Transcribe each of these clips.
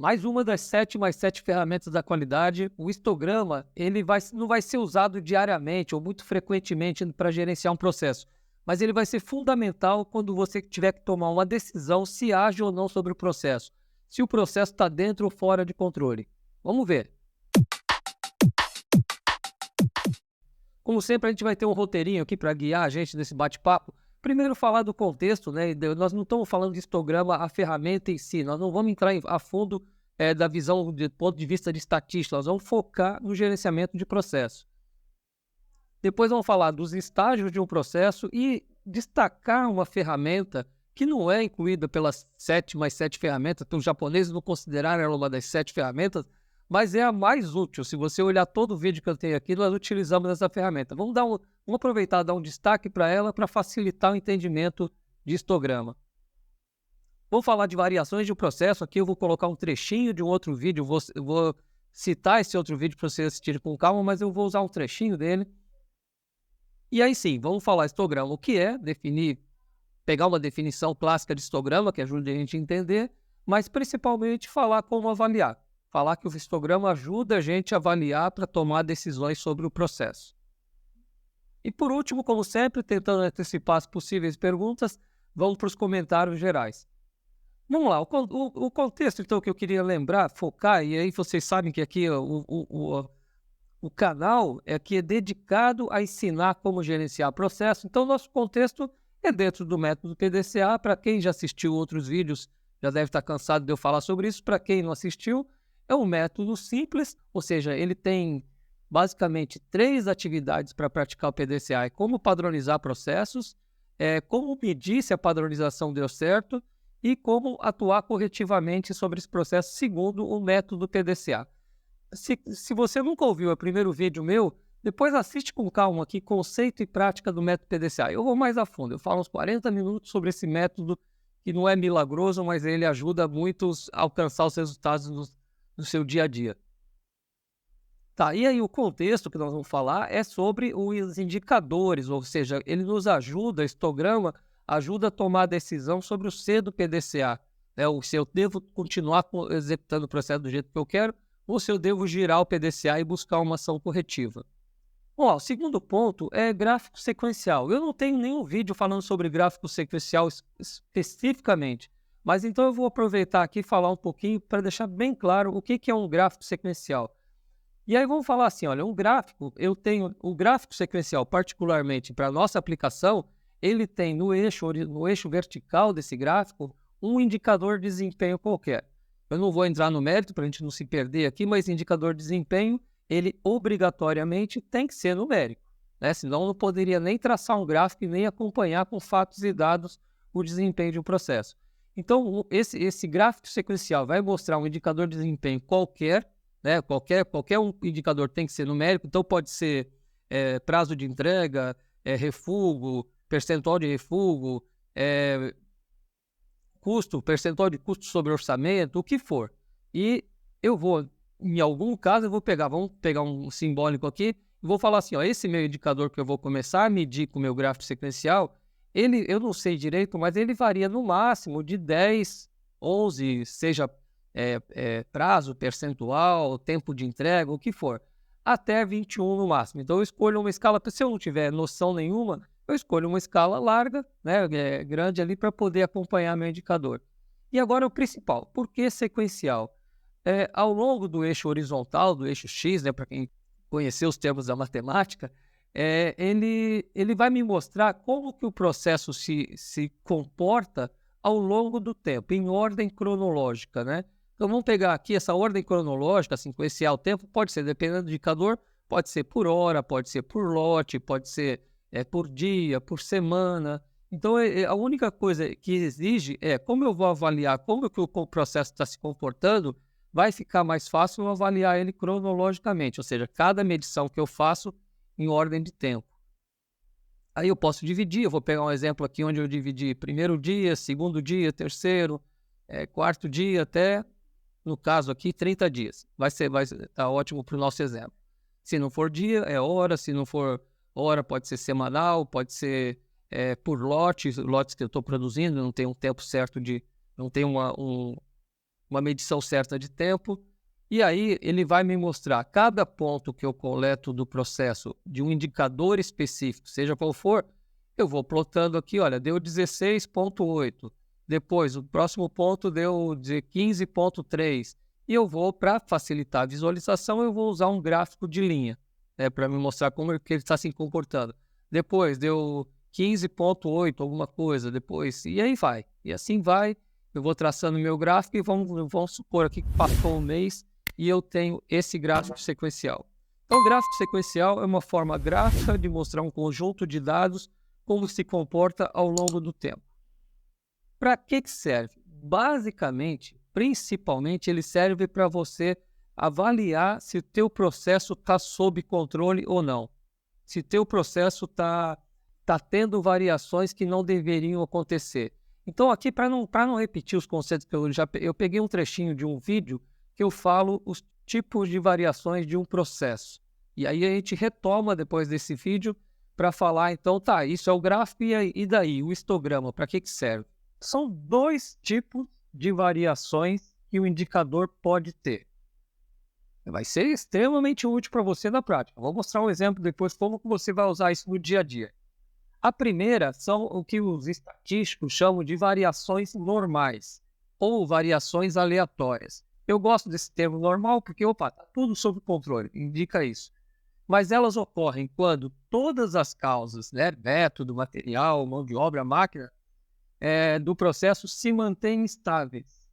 Mais uma das 7 mais 7 ferramentas da qualidade. O histograma não vai ser usado diariamente ou muito frequentemente para gerenciar um processo, mas ele vai ser fundamental quando você tiver que tomar uma decisão se age ou não sobre o processo, se o processo está dentro ou fora de controle. Vamos ver. Como sempre, a gente vai ter um roteirinho aqui para guiar a gente nesse bate-papo. Primeiro, falar do contexto, né? Nós não estamos falando de histograma, a ferramenta em si. Nós não vamos entrar a fundo da visão do ponto de vista de estatística. Nós vamos focar no gerenciamento de processo. Depois, vamos falar dos estágios de um processo e destacar uma ferramenta que não é incluída pelas 7 mais 7 ferramentas. Então, os japoneses não consideraram ela uma das 7 ferramentas, mas é a mais útil. Se você olhar todo o vídeo que eu tenho aqui, nós utilizamos essa ferramenta. Vamos aproveitar e dar um destaque para ela para facilitar o entendimento de histograma. Vamos falar de variações de um processo. Aqui eu vou colocar um trechinho de um outro vídeo. Eu vou citar esse outro vídeo para você assistir com calma, mas eu vou usar um trechinho dele. E aí sim, vamos falar histograma. O que é? Pegar uma definição clássica de histograma que ajude a gente a entender, mas principalmente falar como avaliar. Falar que o histograma ajuda a gente a avaliar para tomar decisões sobre o processo. E por último, como sempre, tentando antecipar as possíveis perguntas, vamos para os comentários gerais. Vamos lá, o contexto então que eu queria lembrar, focar, e aí vocês sabem que aqui o canal é dedicado a ensinar como gerenciar processo, então nosso contexto é dentro do método PDCA. Para quem já assistiu outros vídeos, já deve estar cansado de eu falar sobre isso. Para quem não assistiu, é um método simples, ou seja, ele tem basicamente 3 atividades para praticar o PDCA. É como padronizar processos, como medir se a padronização deu certo e como atuar corretivamente sobre esse processo segundo o método PDCA. Se você nunca ouviu o primeiro vídeo meu, depois assiste com calma aqui, conceito e prática do método PDCA. Eu vou mais a fundo, eu falo uns 40 minutos sobre esse método que não é milagroso, mas ele ajuda muitos a alcançar os resultados no seu dia a dia. Tá, e aí o contexto que nós vamos falar é sobre os indicadores, ou seja, ele nos ajuda, histograma ajuda a tomar a decisão sobre o C do PDCA. Se eu devo continuar executando o processo do jeito que eu quero, ou se eu devo girar o PDCA e buscar uma ação corretiva. Bom, o segundo ponto é gráfico sequencial. Eu não tenho nenhum vídeo falando sobre gráfico sequencial especificamente, mas então eu vou aproveitar aqui e falar um pouquinho para deixar bem claro o que é um gráfico sequencial. E aí vamos falar assim, olha, eu tenho o gráfico sequencial, particularmente para a nossa aplicação, ele tem no eixo vertical desse gráfico um indicador de desempenho qualquer. Eu não vou entrar no mérito para a gente não se perder aqui, mas indicador de desempenho, ele obrigatoriamente tem que ser numérico, né? Senão eu não poderia nem traçar um gráfico e nem acompanhar com fatos e dados o desempenho de um processo. Então, esse gráfico sequencial vai mostrar um indicador de desempenho qualquer, né? Qualquer um indicador tem que ser numérico, então pode ser prazo de entrega, refúgio, percentual de refúgio, percentual de custo sobre orçamento, o que for. E eu vou, em algum caso, vamos pegar um simbólico aqui, e vou falar assim, ó, esse meu indicador que eu vou começar a medir com o meu gráfico sequencial, eu não sei direito, mas ele varia no máximo de 10, 11, seja prazo, percentual, tempo de entrega, o que for, até 21 no máximo. Então eu escolho uma escala, se eu não tiver noção nenhuma, eu escolho uma escala larga, né, grande ali, para poder acompanhar meu indicador. E agora o principal, por que sequencial? Ao longo do eixo horizontal, do eixo X, né, para quem conheceu os termos da matemática, ele vai me mostrar como que o processo se comporta ao longo do tempo, em ordem cronológica, né? Então vamos pegar aqui essa ordem cronológica, sequenciar o tempo, pode ser, dependendo do indicador, pode ser por hora, pode ser por lote, pode ser por dia, por semana. Então a única coisa que exige como eu vou avaliar como que o processo está se comportando, vai ficar mais fácil eu avaliar ele cronologicamente, ou seja, cada medição que eu faço em ordem de tempo. Aí eu posso dividir, eu vou pegar um exemplo aqui onde eu dividi primeiro dia, segundo dia, terceiro, quarto dia até, no caso aqui, 30 dias. Vai estar ótimo para o nosso exemplo. Se não for dia, é hora. Se não for hora, pode ser semanal, pode ser lotes que eu estou produzindo, não tem um tempo certo não tem uma medição certa de tempo, e aí ele vai me mostrar cada ponto que eu coleto do processo de um indicador específico, seja qual for, eu vou plotando aqui, olha, deu 16,8, depois o próximo ponto deu de 15,3, e eu vou, para facilitar a visualização, eu vou usar um gráfico de linha, né, para me mostrar como que ele está se comportando. Depois deu 15,8, alguma coisa, depois, e aí vai, e assim vai. Eu vou traçando meu gráfico e vamos supor aqui que passou um mês e eu tenho esse gráfico sequencial. Então, o gráfico sequencial é uma forma gráfica de mostrar um conjunto de dados, como se comporta ao longo do tempo. Para que serve? Basicamente, principalmente, ele serve para você avaliar se o teu processo está sob controle ou não. Se o teu processo está tendo variações que não deveriam acontecer. Então, aqui, para não repetir os conceitos que eu peguei um trechinho de um vídeo que eu falo os tipos de variações de um processo. E aí a gente retoma depois desse vídeo para falar, então, tá, isso é o gráfico e daí, o histograma, para que serve? São 2 tipos de variações que o indicador pode ter. Vai ser extremamente útil para você na prática. Vou mostrar um exemplo depois como que você vai usar isso no dia a dia. A primeira são o que os estatísticos chamam de variações normais ou variações aleatórias. Eu gosto desse termo normal porque, opa, está tudo sob controle, indica isso. Mas elas ocorrem quando todas as causas, né, método, material, mão de obra, máquina, do processo se mantêm estáveis.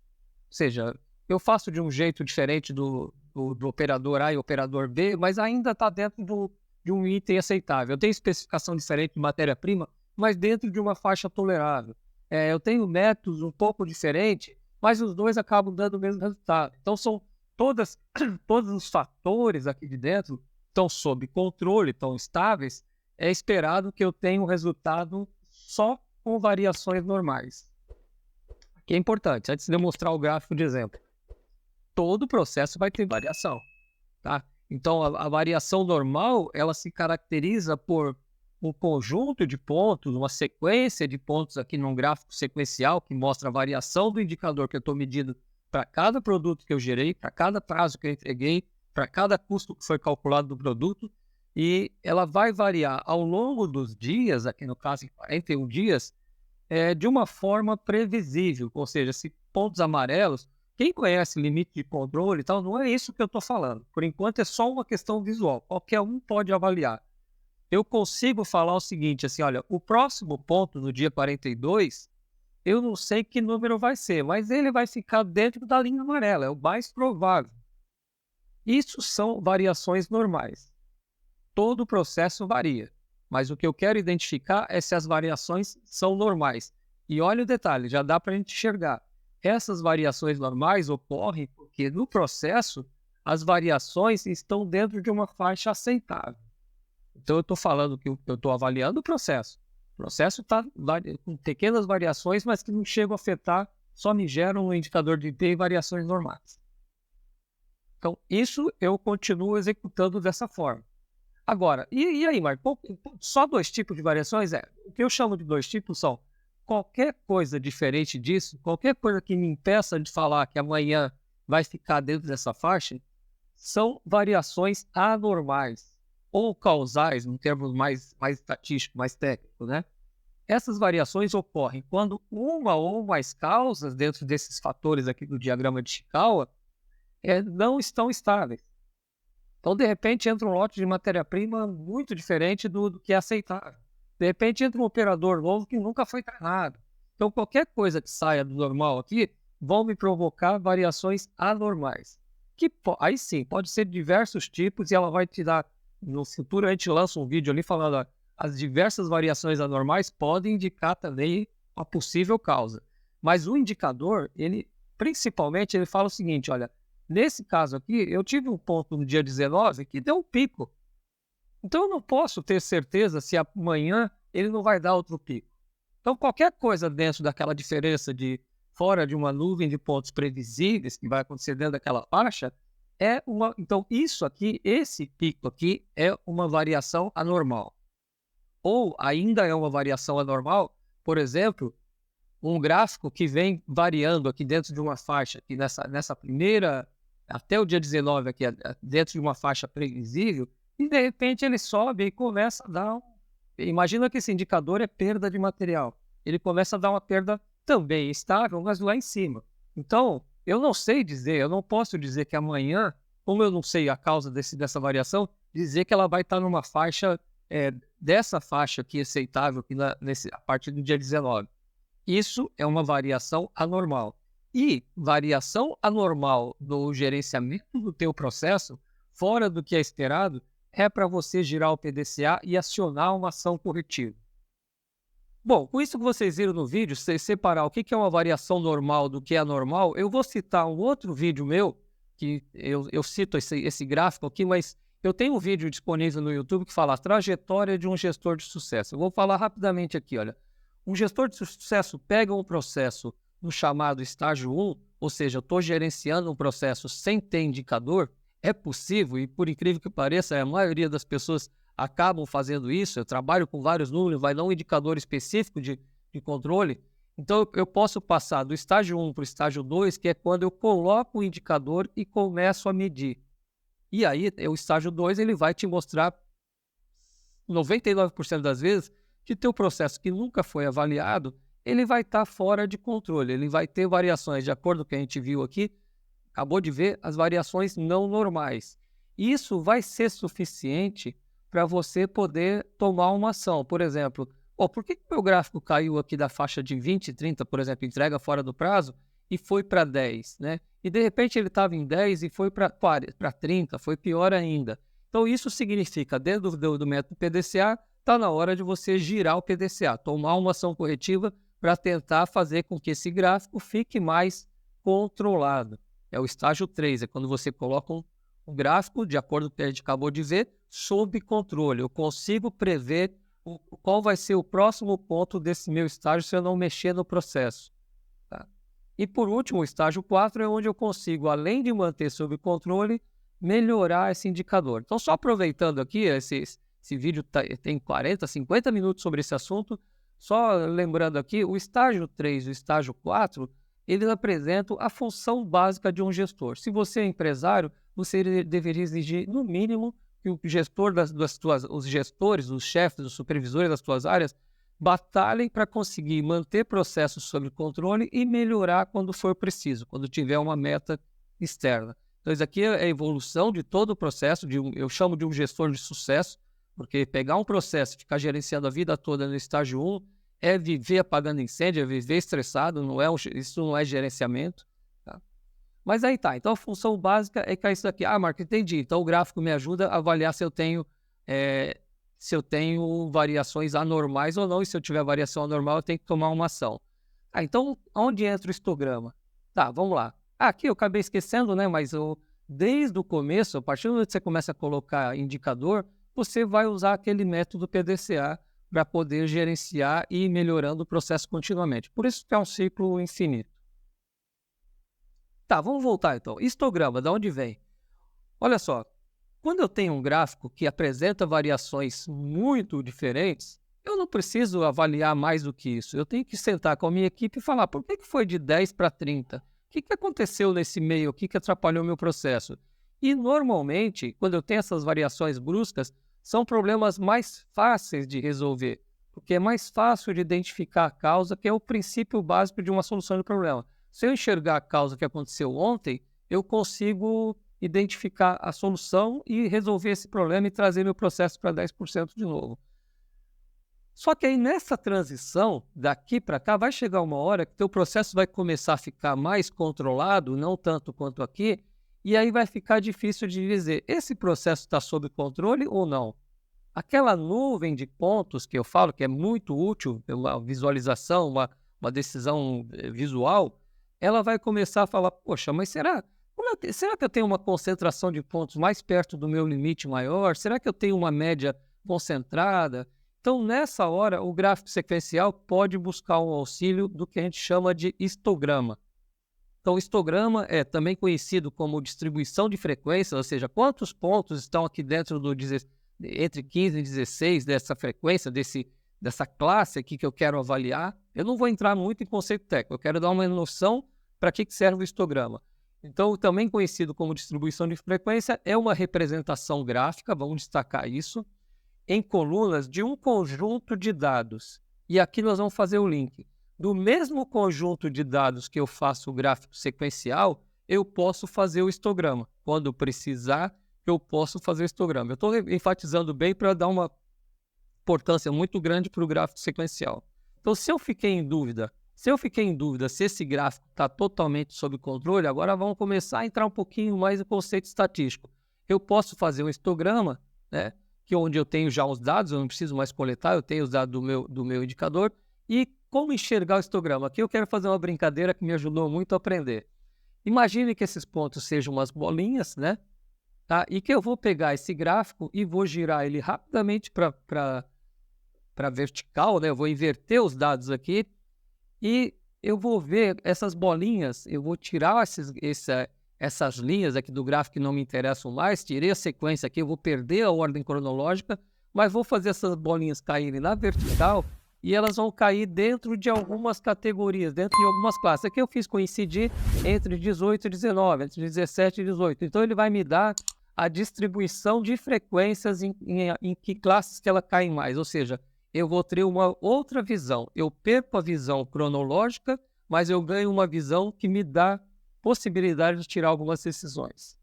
Ou seja, eu faço de um jeito diferente do operador A e operador B, mas ainda está dentro de um item aceitável. Eu tenho especificação diferente de matéria-prima, mas dentro de uma faixa tolerável. Eu tenho métodos um pouco diferentes, mas os dois acabam dando o mesmo resultado. Então, são todos os fatores aqui de dentro estão sob controle, estão estáveis. É esperado que eu tenha um resultado só com variações normais. Aqui é importante, antes de eu mostrar o gráfico de exemplo. Todo processo vai ter variação, tá? Então, a variação normal, ela se caracteriza por um conjunto de pontos, uma sequência de pontos aqui num gráfico sequencial que mostra a variação do indicador que eu estou medindo para cada produto que eu gerei, para cada prazo que eu entreguei, para cada custo que foi calculado do produto, e ela vai variar ao longo dos dias, aqui no caso em 41 dias, de uma forma previsível, ou seja, se pontos amarelos, quem conhece limite de controle e tal, não é isso que eu estou falando. Por enquanto é só uma questão visual. Qualquer um pode avaliar. Eu consigo falar o seguinte, assim, olha, o próximo ponto no dia 42, eu não sei que número vai ser, mas ele vai ficar dentro da linha amarela, é o mais provável. Isso são variações normais. Todo o processo varia, mas o que eu quero identificar é se as variações são normais. E olha o detalhe, já dá para a gente enxergar. Essas variações normais ocorrem porque no processo as variações estão dentro de uma faixa aceitável. Então eu estou falando que eu estou avaliando o processo. O processo está com pequenas variações, mas que não chegam a afetar, só me geram um indicador de P e variações normais. Então isso eu continuo executando dessa forma. Agora, e aí, Marco? Só 2 tipos de variações? O que eu chamo de 2 tipos são qualquer coisa diferente disso, qualquer coisa que me impeça de falar que amanhã vai ficar dentro dessa faixa, são variações anormais ou causais, num termo mais estatístico, mais técnico, né? Essas variações ocorrem quando uma ou mais causas dentro desses fatores aqui do diagrama de Chikawa não estão estáveis. Então, de repente, entra um lote de matéria-prima muito diferente do que é aceitável. De repente, entra um operador novo que nunca foi treinado. Então, qualquer coisa que saia do normal aqui vão me provocar variações anormais. Que aí sim, pode ser de diversos tipos e ela vai te dar... No futuro, a gente lança um vídeo ali falando ó, as diversas variações anormais podem indicar também a possível causa. Mas o indicador, principalmente, ele fala o seguinte, olha, nesse caso aqui, eu tive um ponto no dia 19 que deu um pico. Então, eu não posso ter certeza se amanhã ele não vai dar outro pico. Então, qualquer coisa dentro daquela diferença de fora de uma nuvem de pontos previsíveis que vai acontecer dentro daquela faixa, então, isso aqui, esse pico aqui, é uma variação anormal. Ou ainda é uma variação anormal, por exemplo, um gráfico que vem variando aqui dentro de uma faixa, aqui nessa primeira, até o dia 19 aqui, dentro de uma faixa previsível, e de repente ele sobe e começa a dar imagina que esse indicador é perda de material. Ele começa a dar uma perda também estável, mas lá em cima. Então, eu não sei dizer, eu não posso dizer que amanhã, como eu não sei a causa dessa variação, dizer que ela vai estar numa faixa, dessa faixa aqui aceitável, aqui a partir do dia 19. Isso é uma variação anormal. E variação anormal no gerenciamento do teu processo, fora do que é esperado, é para você girar o PDCA e acionar uma ação corretiva. Bom, com isso que vocês viram no vídeo, separar o que é uma variação normal do que é anormal, eu vou citar um outro vídeo meu, que eu cito esse gráfico aqui, mas eu tenho um vídeo disponível no YouTube que fala a trajetória de um gestor de sucesso. Eu vou falar rapidamente aqui, olha. Um gestor de sucesso pega um processo no chamado estágio 1, ou seja, eu estou gerenciando um processo sem ter indicador. É possível, e por incrível que pareça, a maioria das pessoas acabam fazendo isso. Eu trabalho com vários números, vai dar um indicador específico de controle. Então, eu posso passar do estágio 1 para o estágio 2, que é quando eu coloco o indicador e começo a medir. E aí, o estágio 2 ele vai te mostrar, 99% das vezes, que teu processo que nunca foi avaliado, ele vai estar fora de controle. Ele vai ter variações, de acordo com o que a gente viu aqui, acabou de ver as variações não normais. Isso vai ser suficiente para você poder tomar uma ação. Por exemplo, por que o meu gráfico caiu aqui da faixa de 20, 30, por exemplo, entrega fora do prazo, e foi para 10, né? E de repente ele estava em 10 e foi para 30, foi pior ainda. Então isso significa, dentro do método PDCA, está na hora de você girar o PDCA, tomar uma ação corretiva para tentar fazer com que esse gráfico fique mais controlado. É o estágio 3, é quando você coloca um gráfico, de acordo com o que a gente acabou de ver, sob controle. Eu consigo prever qual vai ser o próximo ponto desse meu estágio se eu não mexer no processo. Tá? E por último, o estágio 4 é onde eu consigo, além de manter sob controle, melhorar esse indicador. Então, só aproveitando aqui, esse vídeo tem 40, 50 minutos sobre esse assunto, só lembrando aqui, o estágio 3 e o estágio 4, eles apresentam a função básica de um gestor. Se você é empresário, você deveria exigir, no mínimo, que o gestor os gestores, os chefes, os supervisores das suas áreas, batalhem para conseguir manter processos sob controle e melhorar quando for preciso, quando tiver uma meta externa. Então, isso aqui é a evolução de todo o processo, eu chamo de um gestor de sucesso, porque pegar um processo e ficar gerenciando a vida toda no estágio 1 é viver apagando incêndio, é viver estressado, isso não é gerenciamento. Tá? Mas aí tá, então a função básica é que é isso aqui. Marco, entendi. Então o gráfico me ajuda a avaliar se eu tenho variações anormais ou não, e se eu tiver variação anormal eu tenho que tomar uma ação. Então onde entra o histograma? Tá, vamos lá. Aqui eu acabei esquecendo, né? Mas desde o começo, a partir do momento que você começa a colocar indicador, você vai usar aquele método PDCA para poder gerenciar e ir melhorando o processo continuamente. Por isso que é um ciclo infinito. Tá, vamos voltar então. Histograma, de onde vem? Olha só, quando eu tenho um gráfico que apresenta variações muito diferentes, eu não preciso avaliar mais do que isso. Eu tenho que sentar com a minha equipe e falar, por que foi de 10 para 30? O que aconteceu nesse meio? O que atrapalhou o meu processo? E normalmente, quando eu tenho essas variações bruscas, são problemas mais fáceis de resolver, porque é mais fácil de identificar a causa, que é o princípio básico de uma solução de problema. Se eu enxergar a causa que aconteceu ontem, eu consigo identificar a solução e resolver esse problema e trazer meu processo para 10% de novo. Só que aí nessa transição, daqui para cá, vai chegar uma hora que teu processo vai começar a ficar mais controlado, não tanto quanto aqui, e aí vai ficar difícil de dizer, esse processo está sob controle ou não? Aquela nuvem de pontos que eu falo, que é muito útil, uma visualização, uma decisão visual, ela vai começar a falar, poxa, mas será que eu tenho uma concentração de pontos mais perto do meu limite maior? Será que eu tenho uma média concentrada? Então, nessa hora, o gráfico sequencial pode buscar um auxílio do que a gente chama de histograma. Então, o histograma é também conhecido como distribuição de frequência, ou seja, quantos pontos estão aqui dentro entre 15 e 16 dessa frequência, dessa classe aqui que eu quero avaliar. Eu não vou entrar muito em conceito técnico, eu quero dar uma noção para que serve o histograma. Então, também conhecido como distribuição de frequência, é uma representação gráfica, vamos destacar isso, em colunas de um conjunto de dados. E aqui nós vamos fazer o link. Do mesmo conjunto de dados que eu faço o gráfico sequencial, eu posso fazer o histograma. Quando precisar, eu posso fazer o histograma. Eu estou enfatizando bem para dar uma importância muito grande para o gráfico sequencial. Então, se eu fiquei em dúvida se esse gráfico está totalmente sob controle, agora vamos começar a entrar um pouquinho mais no conceito estatístico. Eu posso fazer um histograma, né, que onde eu tenho já os dados, eu não preciso mais coletar, eu tenho os dados do meu indicador. E como enxergar o histograma? Aqui eu quero fazer uma brincadeira que me ajudou muito a aprender. Imagine que esses pontos sejam umas bolinhas, né? Tá? E que eu vou pegar esse gráfico e vou girar ele rapidamente para vertical, né? Eu vou inverter os dados aqui e eu vou ver essas bolinhas, eu vou tirar essas linhas aqui do gráfico que não me interessam mais, tirei a sequência aqui, eu vou perder a ordem cronológica, mas vou fazer essas bolinhas caírem na vertical e elas vão cair dentro de algumas categorias, dentro de algumas classes. Aqui eu fiz coincidir entre 18 e 19, entre 17 e 18. Então ele vai me dar a distribuição de frequências em que classes que ela cai mais, ou seja, eu vou ter uma outra visão. Eu perco a visão cronológica, mas eu ganho uma visão que me dá possibilidade de tirar algumas decisões.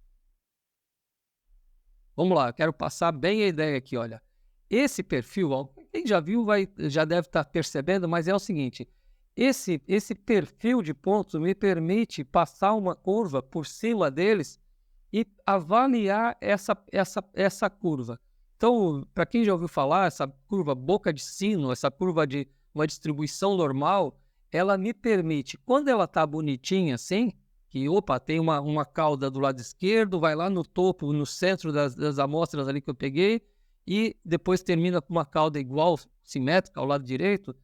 Vamos lá, eu quero passar bem a ideia aqui, olha. Esse perfil, quem já viu já deve estar percebendo, mas é o seguinte, esse perfil de pontos me permite passar uma curva por cima deles e avaliar essa curva. Então, para quem já ouviu falar, essa curva boca de sino, essa curva de uma distribuição normal, ela me permite, quando ela está bonitinha assim, que opa, tem uma cauda do lado esquerdo, vai lá no topo, no centro das amostras ali que eu peguei, e depois termina com uma cauda igual, simétrica, ao lado direito,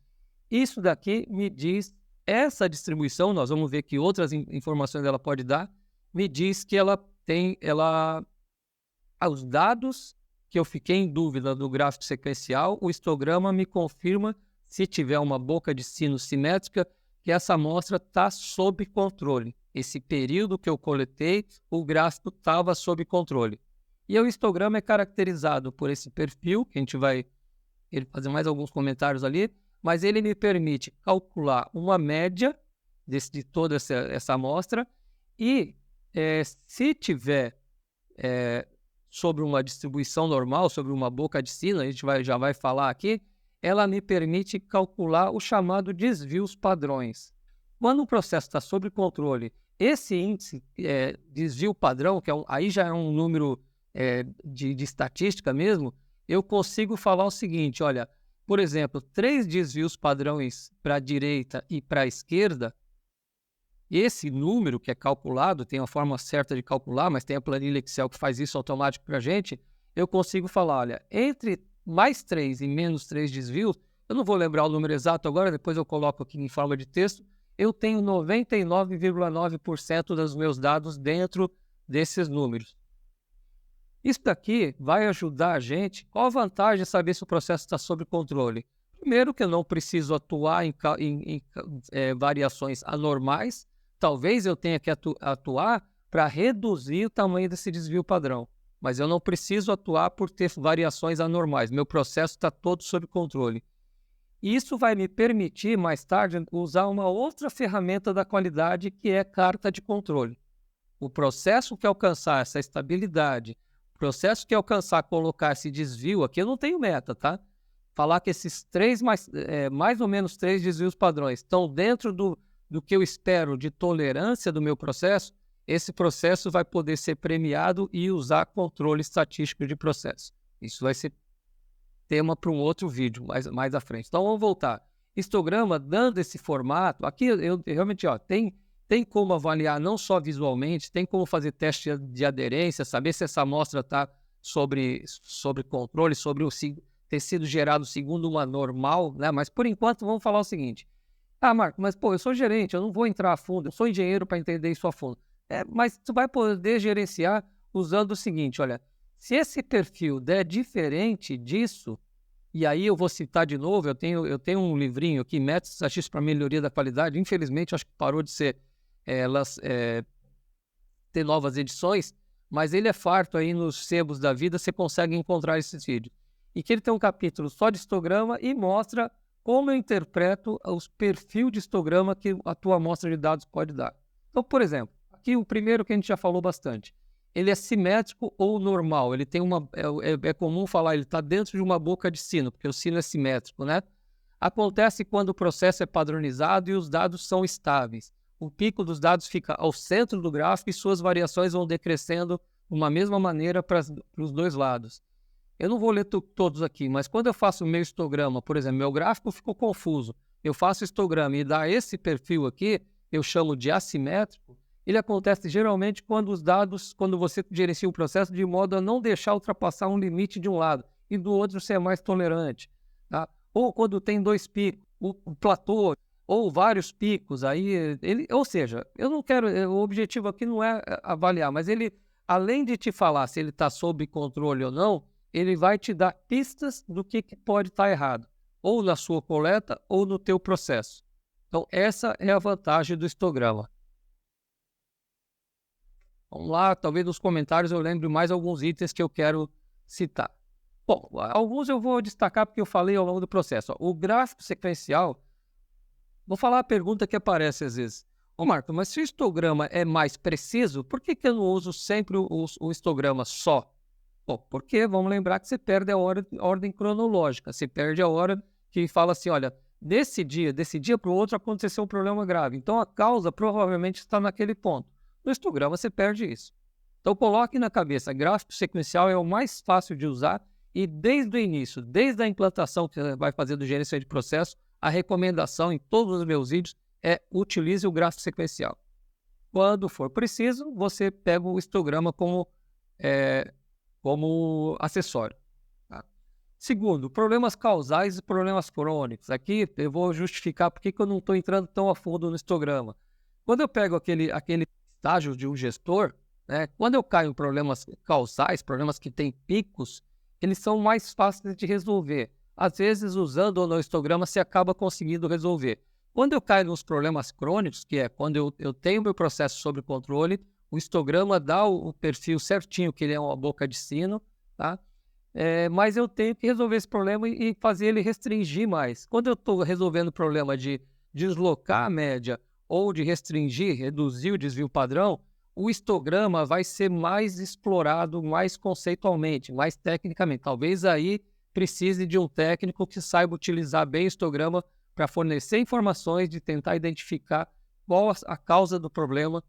isso daqui me diz, essa distribuição, nós vamos ver que outras informações ela pode dar, me diz que ela tem, os dados que eu fiquei em dúvida do gráfico sequencial, o histograma me confirma, se tiver uma boca de sino simétrica, que essa amostra está sob controle. Esse período que eu coletei, o gráfico estava sob controle. E o histograma é caracterizado por esse perfil, que a gente vai fazer mais alguns comentários ali, mas ele me permite calcular uma média de toda essa amostra e se tiver sobre uma distribuição normal, sobre uma boca de sino, a gente já vai falar aqui, ela me permite calcular o chamado desvios padrões. Quando o processo está sob controle, esse índice desvio padrão, que aí já é um número de estatística mesmo, eu consigo falar o seguinte, olha, por exemplo, 3 desvios padrões para a direita e para a esquerda, esse número que é calculado, tem a forma certa de calcular, mas tem a planilha Excel que faz isso automático para a gente, eu consigo falar, olha, entre mais 3 e menos 3 desvios, eu não vou lembrar o número exato agora, depois eu coloco aqui em forma de texto, eu tenho 99,9% dos meus dados dentro desses números. Isso daqui vai ajudar a gente. Qual a vantagem de saber se o processo está sob controle? Primeiro, que eu não preciso atuar em variações anormais. Talvez eu tenha que atuar para reduzir o tamanho desse desvio padrão. Mas eu não preciso atuar por ter variações anormais. Meu processo está todo sob controle. Isso vai me permitir, mais tarde, usar uma outra ferramenta da qualidade, que é carta de controle. O processo que alcançar essa estabilidade, o processo que alcançar colocar esse desvio, aqui eu não tenho meta, tá? Falar que esses mais ou menos 3 desvios padrões estão dentro do que eu espero de tolerância do meu processo, esse processo vai poder ser premiado e usar controle estatístico de processo. Isso vai ser tema para um outro vídeo mais à frente. Então vamos voltar. Histograma, dando esse formato, aqui eu realmente tem como avaliar não só visualmente, tem como fazer teste de aderência, saber se essa amostra está sobre controle, sobre ter sido gerado segundo uma normal, né? Mas por enquanto vamos falar o seguinte. Ah, Marco, mas pô, eu sou gerente, eu não vou entrar a fundo, eu sou engenheiro para entender isso a fundo. Mas tu vai poder gerenciar usando o seguinte, olha, se esse perfil der diferente disso, E aí eu vou citar de novo, eu tenho um livrinho aqui, Métodos Estatísticos para Melhoria da Qualidade. Infelizmente, acho que parou de ser ter novas edições, mas ele é farto aí nos sebos da vida, você consegue encontrar esses vídeos. E que ele tem um capítulo só de histograma e mostra como eu interpreto os perfis de histograma que a tua amostra de dados pode dar. Então, por exemplo, aqui o primeiro que a gente já falou bastante, ele é simétrico ou normal, ele tem é comum falar, ele está dentro de uma boca de sino, porque o sino é simétrico, né? Acontece quando o processo é padronizado e os dados são estáveis. O pico dos dados fica ao centro do gráfico e suas variações vão decrescendo de uma mesma maneira para os dois lados. Eu não vou ler todos aqui, mas quando eu faço o meu histograma, por exemplo, meu gráfico ficou confuso, eu faço histograma e dá esse perfil aqui, eu chamo de assimétrico, ele acontece geralmente quando os dados, quando você gerencia o processo de modo a não deixar ultrapassar um limite de um lado e do outro você é mais tolerante, tá? Ou quando tem dois picos, o platô, ou vários picos, aí ou seja, eu não quero, o objetivo aqui não é avaliar, mas ele, além de te falar se ele está sob controle ou não, ele vai te dar pistas do que pode estar errado, ou na sua coleta ou no teu processo. Então, essa é a vantagem do histograma. Vamos lá, talvez nos comentários eu lembre mais alguns itens que eu quero citar. Bom, alguns eu vou destacar porque eu falei ao longo do processo. Ó, o gráfico sequencial, vou falar a pergunta que aparece às vezes. Ô Marco, mas se o histograma é mais preciso, por que eu não uso sempre o histograma só? Bom, porque vamos lembrar que você perde a ordem cronológica, você perde a hora que fala assim, olha, desse dia para o outro aconteceu um problema grave. Então a causa provavelmente está naquele ponto. No histograma você perde isso. Então coloque na cabeça, gráfico sequencial é o mais fácil de usar e desde o início, desde a implantação que você vai fazer do gerenciamento de processo, a recomendação em todos os meus vídeos é utilize o gráfico sequencial. Quando for preciso, você pega o histograma como acessório. Tá? Segundo, problemas causais e problemas crônicos. Aqui eu vou justificar por que eu não estou entrando tão a fundo no histograma. Quando eu pego aquele estágio de um gestor, né, quando eu caio em problemas causais, problemas que têm picos, eles são mais fáceis de resolver. Às vezes, usando ou no histograma, você acaba conseguindo resolver. Quando eu caio nos problemas crônicos, que é quando eu tenho meu processo sob controle, o histograma dá o perfil certinho, que ele é uma boca de sino, tá? Mas eu tenho que resolver esse problema e fazer ele restringir mais. Quando eu estou resolvendo o problema de deslocar a média ou de restringir, reduzir o desvio padrão, o histograma vai ser mais explorado mais conceitualmente, mais tecnicamente. Talvez aí precise de um técnico que saiba utilizar bem o histograma para fornecer informações, de tentar identificar qual a causa do problema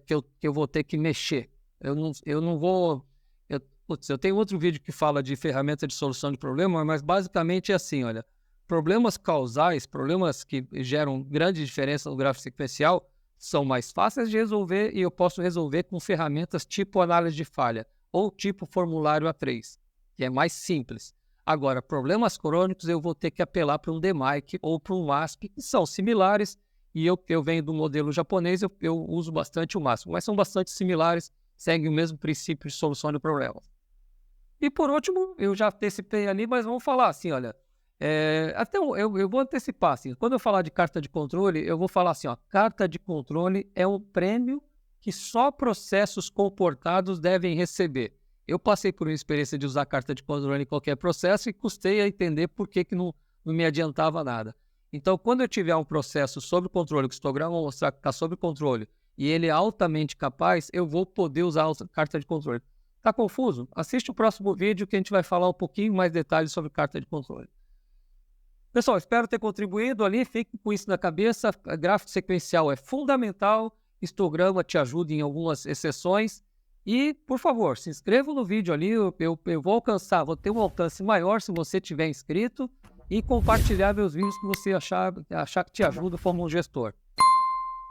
que eu vou ter que mexer. Eu não vou... Eu tenho outro vídeo que fala de ferramenta de solução de problema, mas basicamente é assim, olha, problemas causais, problemas que geram grande diferença no gráfico sequencial, são mais fáceis de resolver e eu posso resolver com ferramentas tipo análise de falha ou tipo formulário A3, que é mais simples. Agora, problemas crônicos eu vou ter que apelar para um DMAIC ou para um MASP, que são similares, e eu venho do modelo japonês, eu uso bastante o MASP, mas são bastante similares, seguem o mesmo princípio de solução de problemas. E por último, eu já antecipei ali, mas vamos falar assim, olha, eu vou antecipar, assim, quando eu falar de carta de controle, eu vou falar assim, ó, carta de controle é um prêmio que só processos comportados devem receber. Eu passei por uma experiência de usar carta de controle em qualquer processo e custei a entender por que não me adiantava nada. Então, quando eu tiver um processo sob controle, que o histograma mostrar que está sob controle, e ele é altamente capaz, eu vou poder usar a carta de controle. Está confuso? Assiste o próximo vídeo que a gente vai falar um pouquinho mais detalhes sobre carta de controle. Pessoal, espero ter contribuído ali, fique com isso na cabeça, gráfico sequencial é fundamental, histograma te ajuda em algumas exceções, e, por favor, se inscreva no vídeo ali, eu vou ter um alcance maior se você tiver inscrito, e compartilhar meus vídeos que você achar que te ajuda como um gestor.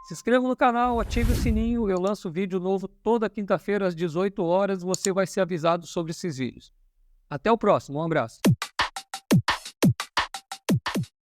Se inscreva no canal, ative o sininho, eu lanço vídeo novo toda quinta-feira às 18 horas, você vai ser avisado sobre esses vídeos. Até o próximo, um abraço.